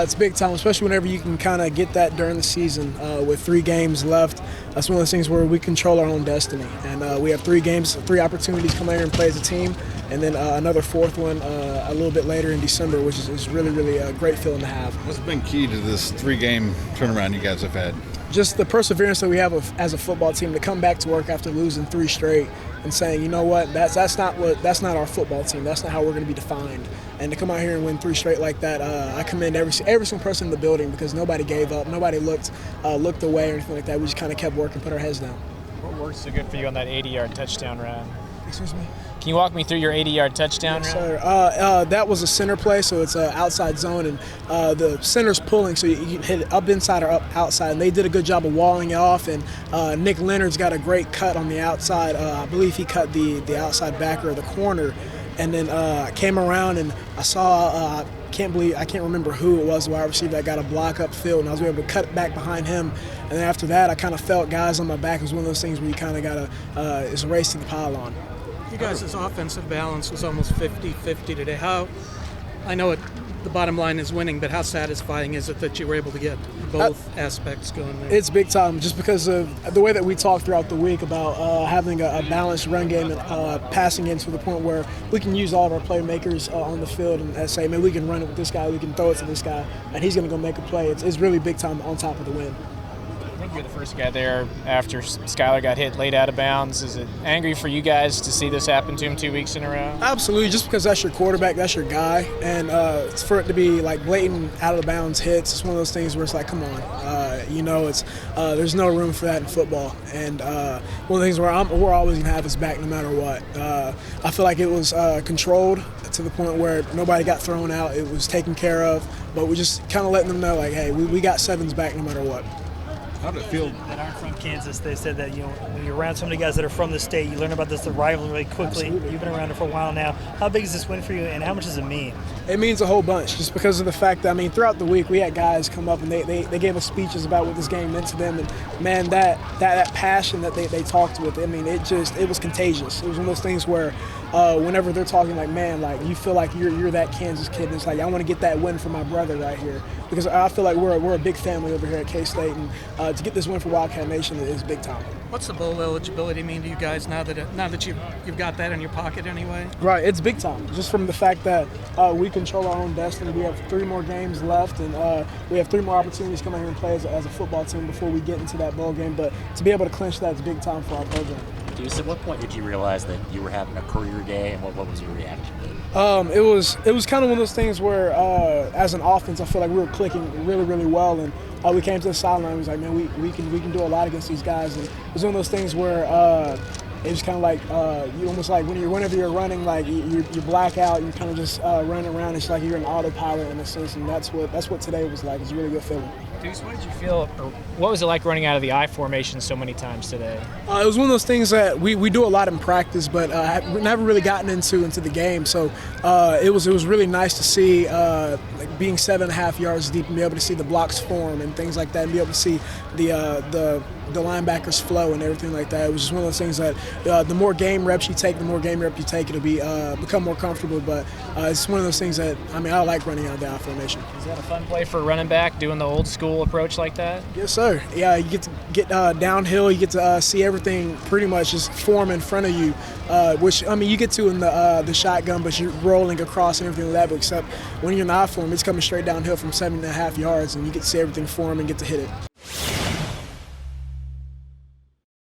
It's big time, especially whenever you can kind of get that during the season with 3 games left. That's one of those things where we control our own destiny. And we have 3 games, 3 opportunities to come out here and play as a team, and then another 4th one a little bit later in December, which is really, really a great feeling to have. What's been key to this 3-game turnaround you guys have had? Just the perseverance that we have as a football team to come back to work after losing 3 straight and saying, you know what, that's not our football team. That's not how we're going to be defined. And to come out here and win 3 straight like that, I commend every single person in the building because nobody gave up, nobody looked away or anything like that. We just kind of kept working, put our heads down. What worked so good for you on that 80-yard touchdown run? Excuse me? Can you walk me through your 80-yard touchdown run? Sir. That was a center play, so it's an outside zone, and the center's pulling, so you hit it up inside or up outside, and they did a good job of walling it off, and Nick Leonard's got a great cut on the outside. I believe he cut the outside backer or the corner, and then I came around and I saw I can't remember who it was, the wide receiver that got a block upfield, and I was able to cut back behind him. And then after that, I kind of felt guys on my back. It was one of those things where you kind of got to it's a race to the pylon. You guys' offensive balance was almost 50-50 today. I know the bottom line is winning, but how satisfying is it that you were able to get both aspects going there? It's big time, just because of the way that we talked throughout the week about having a balanced run game and passing game to the point where we can use all of our playmakers on the field and say, man, we can run it with this guy, we can throw it to this guy, and he's going to go make a play. It's really big time on top of the win. I think you're the first guy there after Skylar got hit late out of bounds. Is it angry for you guys to see this happen to him 2 weeks in a row? Absolutely, just because that's your quarterback, that's your guy, and for it to be like blatant out of bounds hits, it's one of those things where it's like, come on, there's no room for that in football. And one of the things where we're always gonna have his back no matter what. I feel like it was controlled to the point where nobody got thrown out. It was taken care of, but we just kind of letting them know, like, hey, we got Seven's back no matter what. How did it feel? That aren't from Kansas, they said that when you're around so many guys that are from the state, you learn about this rivalry really quickly. Absolutely. You've been around it for a while now. How big is this win for you, and how much does it mean? It means a whole bunch, just because of the fact that, throughout the week we had guys come up and they gave us speeches about what this game meant to them, and man, that passion that they talked with, it was contagious. It was one of those things where whenever they're talking, like, man, like, you feel like you're that Kansas kid, and it's like, I want to get that win for my brother right here, because I feel like we're a big family over here at K-State, and to get this win for Wildcat Nation is big time. What's the bowl eligibility mean to you guys now that you've got that in your pocket anyway? Right, it's big time, just from the fact that we control our own destiny. We have 3 more games left, and we have 3 more opportunities to come out here and play as a football team before we get into that bowl game. But to be able to clinch that is big time for our program. Deuce, at what point did you realize that you were having a career day, and what was your reaction? It was kind of one of those things where, as an offense, I feel like we were clicking really, really well, and we came to the sideline. We was like, man, we can do a lot against these guys. And it was one of those things where it was kind of like you almost like whenever you're running, like you black out, you kind of just running around. It's like you're in autopilot in a sense, and that's what today was like. It's a really good feeling. Deuce, what did you feel, or what was it like running out of the I formation so many times today? It was one of those things that we do a lot in practice, but never really gotten into the game. So it was really nice to see like being 7.5 yards deep and be able to see the blocks form and things like that, and be able to see the linebackers flow and everything like that. It was just one of those things that the more game reps you take, it'll become more comfortable. But it's one of those things that I like running out of the I formation. Is that a fun play for a running back, doing the old school approach like that? Yes, sir. Yeah, you get to get downhill. You get to see everything pretty much just form in front of you, which you get to in the shotgun, but you're rolling across and everything like that. But except when you're in the I form, it's coming straight downhill from 7.5 yards, and you get to see everything form and get to hit it.